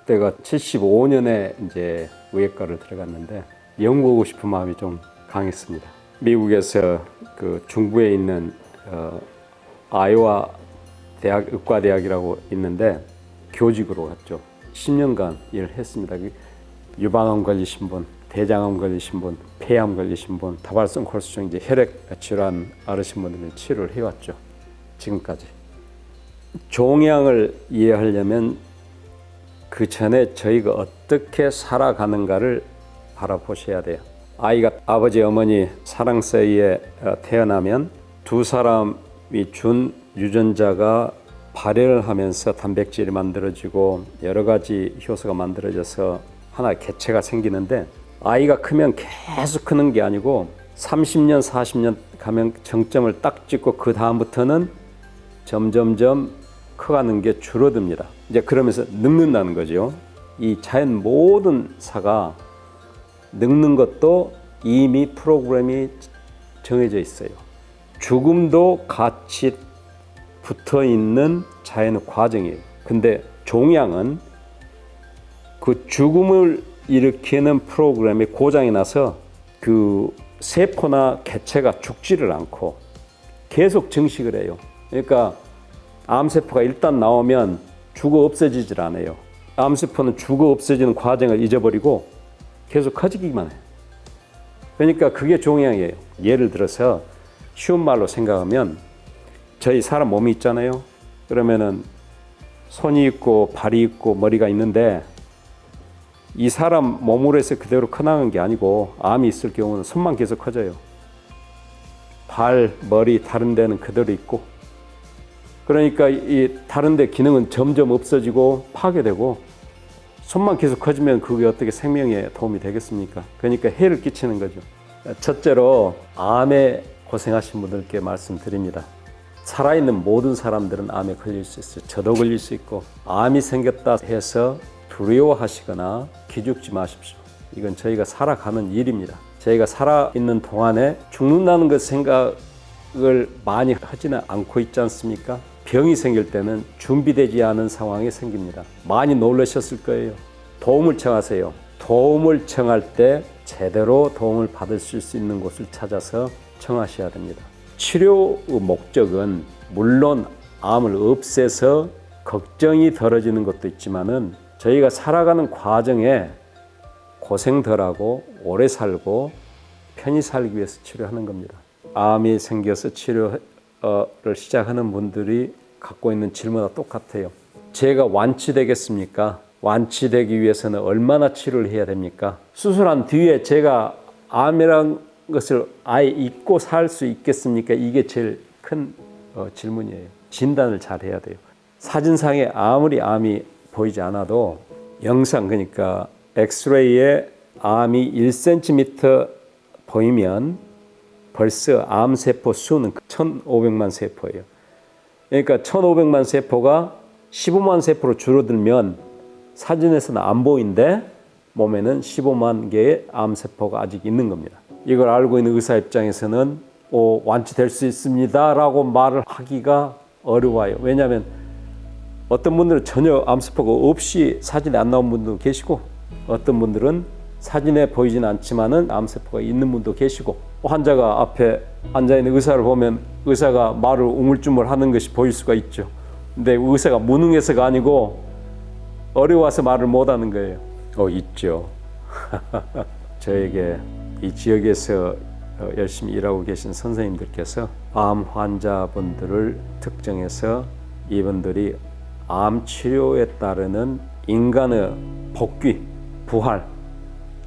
그때가 75년에 이제 의예과를 들어갔는데 영국 오고 싶은 마음이 좀 강했습니다. 미국에서 그 중부에 있는 아이오와 대학 의과대학이라고 있는데 교직으로 갔죠. 10년간 일을 했습니다. 유방암 걸리신 분, 대장암 걸리신 분, 폐암 걸리신 분, 다발성 콜레스테롤 이제 혈액 질환 앓으신 분들을 치료를 해왔죠. 지금까지. 종양을 이해하려면 그 전에 저희가 어떻게 살아가는가를 바라보셔야 돼요. 아이가 아버지 어머니 사랑 사이에 태어나면 두 사람이 준 유전자가 발현을 하면서 단백질이 만들어지고 여러 가지 효소가 만들어져서 하나의 개체가 생기는데 아이가 크면 계속 크는 게 아니고 30년, 40년 가면 정점을 딱 찍고 그 다음부터는 점점점 커가는 게 줄어듭니다. 이제 그러면서 늙는다는 거죠. 이 자연 모든 사가 늙는 것도 이미 프로그램이 정해져 있어요. 죽음도 같이 붙어 있는 자연의 과정이에요. 근데 종양은 그 죽음을 일으키는 프로그램이 고장이 나서 그 세포나 개체가 죽지를 않고 계속 증식을 해요. 그러니까 암세포가 일단 나오면 죽어 없어지질 않아요. 암세포는 죽어 없어지는 과정을 잊어버리고 계속 커지기만 해요. 그러니까 그게 종양이에요. 예를 들어서 쉬운 말로 생각하면 저희 사람 몸이 있잖아요. 그러면은 손이 있고 발이 있고 머리가 있는데 이 사람 몸으로 해서 그대로 커나가는 게 아니고 암이 있을 경우는 손만 계속 커져요. 발, 머리 다른 데는 그대로 있고 그러니까 이 다른 데 기능은 점점 없어지고 파괴되고 손만 계속 커지면 그게 어떻게 생명에 도움이 되겠습니까? 그러니까 해를 끼치는 거죠. 첫째로 암에 고생하신 분들께 말씀드립니다. 살아있는 모든 사람들은 암에 걸릴 수 있어요. 저도 걸릴 수 있고 암이 생겼다 해서 두려워하시거나 기죽지 마십시오. 이건 저희가 살아가는 일입니다. 저희가 살아있는 동안에 죽는다는 것 생각을 많이 하지는 않고 있지 않습니까? 병이 생길 때는 준비되지 않은 상황이 생깁니다. 많이 놀라셨을 거예요. 도움을 청하세요. 도움을 청할 때 제대로 도움을 받을 수 있는 곳을 찾아서 청하셔야 됩니다. 치료의 목적은 물론 암을 없애서 걱정이 덜어지는 것도 있지만은 저희가 살아가는 과정에 고생 덜하고 오래 살고 편히 살기 위해서 치료하는 겁니다. 암이 생겨서 치료를 시작하는 분들이 갖고 있는 질문과 똑같아요. 제가 완치되겠습니까? 완치되기 위해서는 얼마나 치료를 해야 됩니까? 수술한 뒤에 제가 암이란 것을 아예 잊고 살 수 있겠습니까? 이게 제일 큰 질문이에요. 진단을 잘 해야 돼요. 사진상에 아무리 암이 보이지 않아도 영상 그러니까 엑스레이에 암이 1cm 보이면 벌써 암세포 수는 1,500만 세포예요. 그러니까 1,500만 세포가 15만 세포로 줄어들면 사진에서는 안 보이는데 몸에는 15만 개의 암세포가 아직 있는 겁니다. 이걸 알고 있는 의사 입장에서는 완치될 수 있습니다 라고 말을 하기가 어려워요. 왜냐하면 어떤 분들은 전혀 암세포가 없이 사진에 안 나온 분도 계시고 어떤 분들은 사진에 보이진 않지만은 암세포가 있는 분도 계시고 환자가 앞에 앉아있는 의사를 보면 의사가 말을 우물쭈물 하는 것이 보일 수가 있죠. 근데 의사가 무능해서가 아니고 어려워서 말을 못하는 거예요. 있죠. 저에게 이 지역에서 열심히 일하고 계신 선생님들께서 암 환자분들을 특정해서 이분들이 암 치료에 따르는 인간의 복귀, 부활,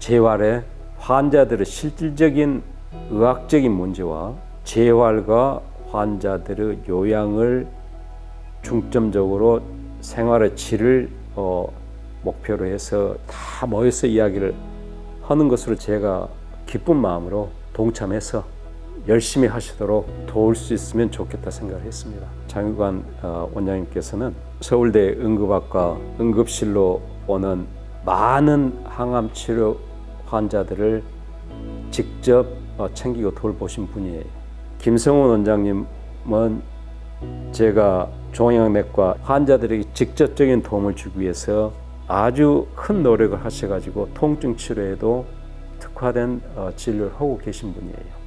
재활에 환자들의 실질적인 의학적인 문제와 재활과 환자들의 요양을 중점적으로 생활의 질을 목표로 해서 다 모여서 이야기를 하는 것으로 제가 기쁜 마음으로 동참해서 열심히 하시도록 도울 수 있으면 좋겠다 생각을 했습니다. 장유관 원장님께서는 서울대 응급학과 응급실로 오는 많은 항암 치료 환자들을 직접 챙기고 돌보신 분이에요. 김성훈 원장님은 제가 종양내과 환자들에게 직접적인 도움을 주기 위해서 아주 큰 노력을 하셔가지고 통증 치료에도 특화된 진료를 하고 계신 분이에요.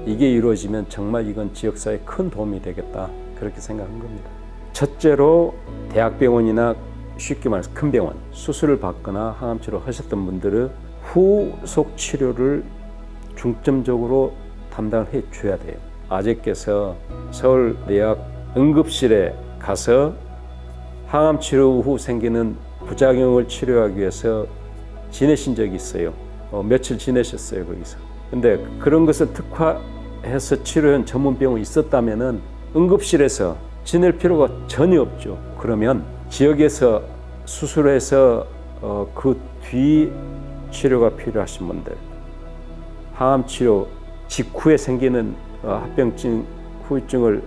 이게 이루어지면 정말 이건 지역사회에 큰 도움이 되겠다, 그렇게 생각한 겁니다. 첫째로 대학병원이나 쉽게 말해서 큰 병원 수술을 받거나 항암치료 하셨던 분들은 후속 치료를 중점적으로 담당을 해줘야 돼요. 아재께서 서울대학 응급실에 가서 항암치료 후 생기는 부작용을 치료하기 위해서 지내신 적이 있어요. 며칠 지내셨어요, 거기서. 근데 그런 것을 특화해서 치료한 전문병원이 있었다면은 응급실에서 지낼 필요가 전혀 없죠. 그러면 지역에서 수술해서 그 뒤 치료가 필요하신 분들, 항암치료 직후에 생기는 합병증, 후유증을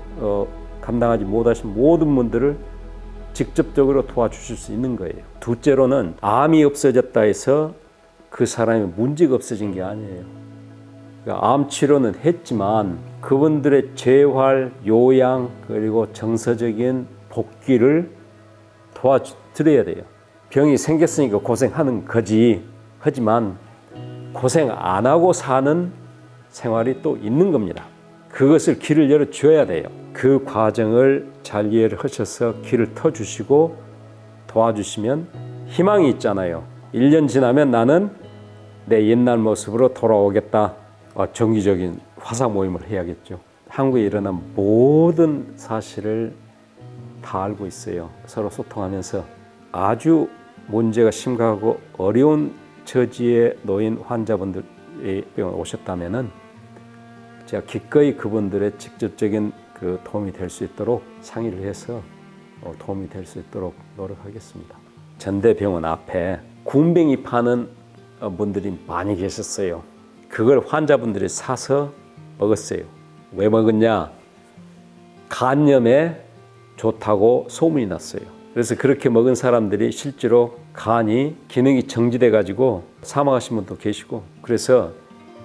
감당하지 못하신 모든 분들을 직접적으로 도와주실 수 있는 거예요. 둘째로는 암이 없어졌다 해서 그 사람이 문제가 없어진 게 아니에요. 그러니까 암 치료는 했지만 그분들의 재활, 요양, 그리고 정서적인 복귀를 도와드려야 돼요. 병이 생겼으니까 고생하는 거지. 하지만 고생 안 하고 사는 생활이 또 있는 겁니다. 그것을 길을 열어줘야 돼요. 그 과정을 잘 이해를 하셔서 길을 터주시고 도와주시면 희망이 있잖아요. 1년 지나면 나는 내 옛날 모습으로 돌아오겠다. 정기적인 화상 모임을 해야겠죠. 한국에 일어난 모든 사실을 다 알고 있어요. 서로 소통하면서 아주 문제가 심각하고 어려운 처지에 놓인 환자분들이 병원에 오셨다면은 제가 기꺼이 그분들의 직접적인 그 도움이 될 수 있도록 상의를 해서 도움이 될 수 있도록 노력하겠습니다. 전대병원 앞에 군뱅이 파는 분들이 많이 계셨어요. 그걸 환자분들이 사서 먹었어요. 왜 먹었냐? 간염에 좋다고 소문이 났어요. 그래서 그렇게 먹은 사람들이 실제로 간이 기능이 정지돼 가지고 사망하신 분도 계시고, 그래서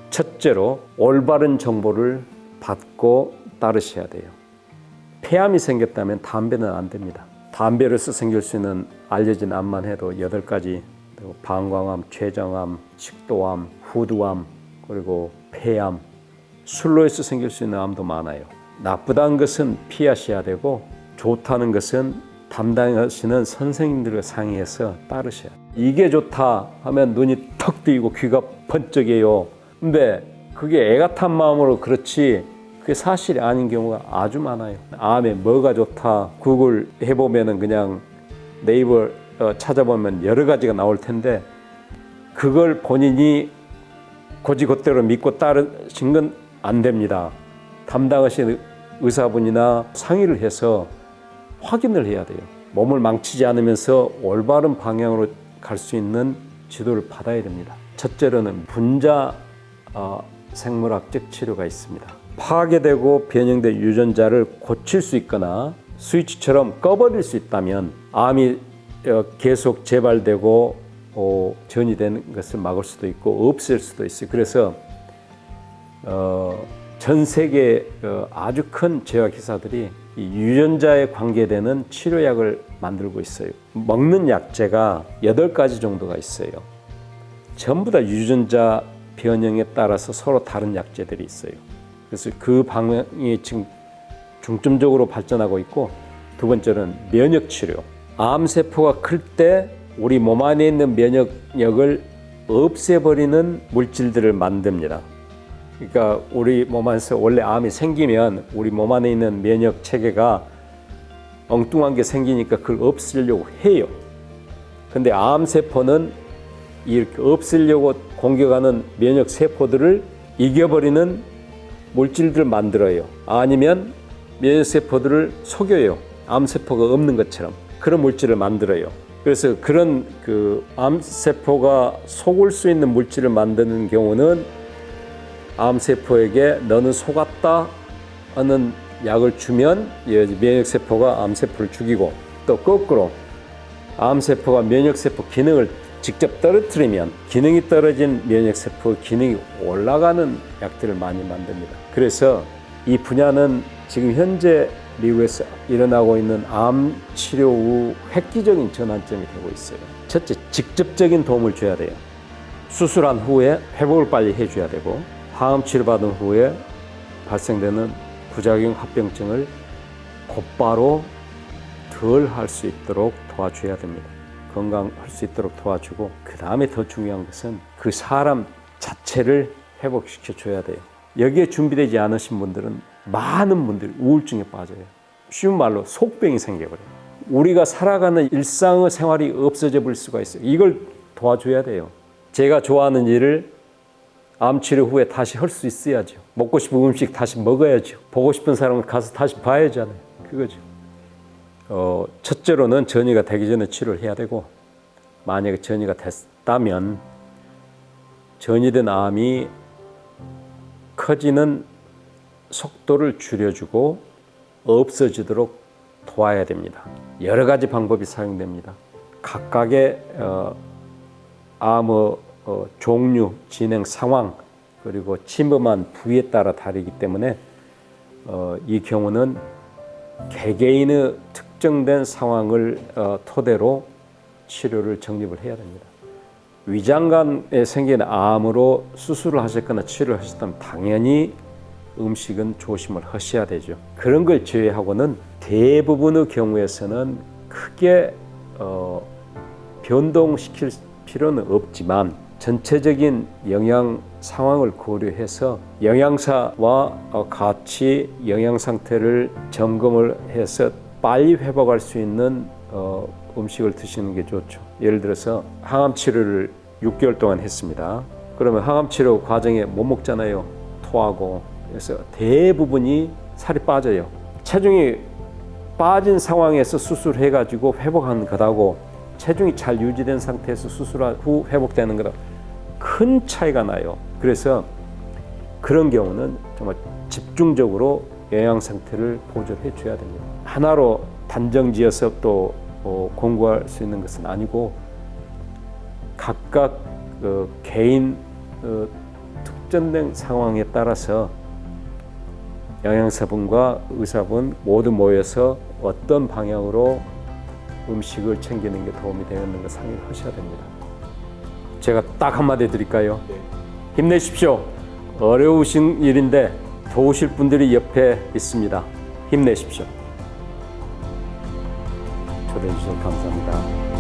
첫째로 올바른 정보를 받고 따르셔야 돼요. 폐암이 생겼다면 담배는 안 됩니다. 담배로서 생길 수 있는 알려진 암만 해도 8가지, 방광암, 췌장암, 식도암, 후두암, 그리고 폐암, 술로 해서 생길 수 있는 암도 많아요. 나쁘다는 것은 피하셔야 되고 좋다는 것은 담당하시는 선생님들과 상의해서 따르셔야 돼요. 이게 좋다 하면 눈이 턱 뜨이고 귀가 번쩍해요. 근데 그게 애가 탄 마음으로 그렇지 그게 사실이 아닌 경우가 아주 많아요. 암에 뭐가 좋다 구글 해보면은 그냥 네이버 찾아보면 여러 가지가 나올 텐데 그걸 본인이 곧이곧대로 믿고 따르신 건 안 됩니다. 담당하신 의사분이나 상의를 해서 확인을 해야 돼요. 몸을 망치지 않으면서 올바른 방향으로 갈 수 있는 지도를 받아야 됩니다. 첫째로는 분자 생물학적 치료가 있습니다. 파괴되고 변형된 유전자를 고칠 수 있거나 스위치처럼 꺼버릴 수 있다면 암이 계속 재발되고 전이되는 것을 막을 수도 있고 없앨 수도 있어요. 그래서 전 세계 아주 큰 제약회사들이 이 유전자에 관계되는 치료약을 만들고 있어요. 먹는 약제가 8가지 정도가 있어요. 전부 다 유전자 변형에 따라서 서로 다른 약제들이 있어요. 그래서 그 방향이 지금 중점적으로 발전하고 있고, 두 번째는 면역 치료. 암세포가 클 때 우리 몸 안에 있는 면역력을 없애버리는 물질들을 만듭니다. 그러니까 우리 몸 안에서 원래 암이 생기면 우리 몸 안에 있는 면역 체계가 엉뚱한 게 생기니까 그걸 없애려고 해요. 근데 암세포는 이렇게 없애려고 공격하는 면역 세포들을 이겨버리는 물질들을 만들어요. 아니면 면역 세포들을 속여요. 암세포가 없는 것처럼 그런 물질을 만들어요. 그래서 그런 그 암세포가 속을 수 있는 물질을 만드는 경우는 암세포에게 너는 속았다 하는 약을 주면 면역세포가 암세포를 죽이고, 또 거꾸로 암세포가 면역세포 기능을 직접 떨어뜨리면 기능이 떨어진 면역세포 기능이 올라가는 약들을 많이 만듭니다. 그래서 이 분야는 지금 현재 미국에서 일어나고 있는 암 치료 후 획기적인 전환점이 되고 있어요. 첫째, 직접적인 도움을 줘야 돼요. 수술한 후에 회복을 빨리 해줘야 되고, 항암 치료받은 후에 발생되는 부작용 합병증을 곧바로 덜 할 수 있도록 도와줘야 됩니다. 건강할 수 있도록 도와주고, 그 다음에 더 중요한 것은 그 사람 자체를 회복시켜 줘야 돼요. 여기에 준비되지 않으신 분들은 많은 분들이 우울증에 빠져요. 쉬운 말로 속병이 생겨버려요. 우리가 살아가는 일상의 생활이 없어져 버릴 수가 있어요. 이걸 도와줘야 돼요. 제가 좋아하는 일을 암치료 후에 다시 할 수 있어야죠. 먹고 싶은 음식 다시 먹어야죠. 보고 싶은 사람을 가서 다시 봐야잖아요. 그거죠. 첫째로는 전이가 되기 전에 치료를 해야 되고, 만약에 전이가 됐다면 전이된 암이 커지는 속도를 줄여주고 없어지도록 도와야 됩니다. 여러 가지 방법이 사용됩니다. 각각의 암의 종류, 진행 상황, 그리고 침범한 부위에 따라 다르기 때문에 이 경우는 개개인의 특정된 상황을 토대로 치료를 정립을 해야 됩니다. 위장관에 생긴 암으로 수술을 하셨거나 치료를 하셨다면 당연히 음식은 조심을 하셔야 되죠. 그런 걸 제외하고는 대부분의 경우에서는 크게 변동시킬 필요는 없지만 전체적인 영양 상황을 고려해서 영양사와 같이 영양 상태를 점검을 해서 빨리 회복할 수 있는 음식을 드시는 게 좋죠. 예를 들어서 항암 치료를 6개월 동안 했습니다. 그러면 항암 치료 과정에 못 먹잖아요. 토하고. 그래서 대부분이 살이 빠져요. 체중이 빠진 상황에서 수술해가지고 회복하는 것하고 체중이 잘 유지된 상태에서 수술한 후 회복되는 것하고 큰 차이가 나요. 그래서 그런 경우는 정말 집중적으로 영양 상태를 보조해 줘야 됩니다. 하나로 단정지어서 또 공부할 수 있는 것은 아니고 각각 개인 특정된 상황에 따라서 영양사분과 의사분 모두 모여서 어떤 방향으로 음식을 챙기는 게 도움이 되겠는가 상의를 하셔야 됩니다. 제가 딱 한마디 드릴까요? 네. 힘내십시오. 어려우신 일인데 도우실 분들이 옆에 있습니다. 힘내십시오. 초대해 주셔서 감사합니다.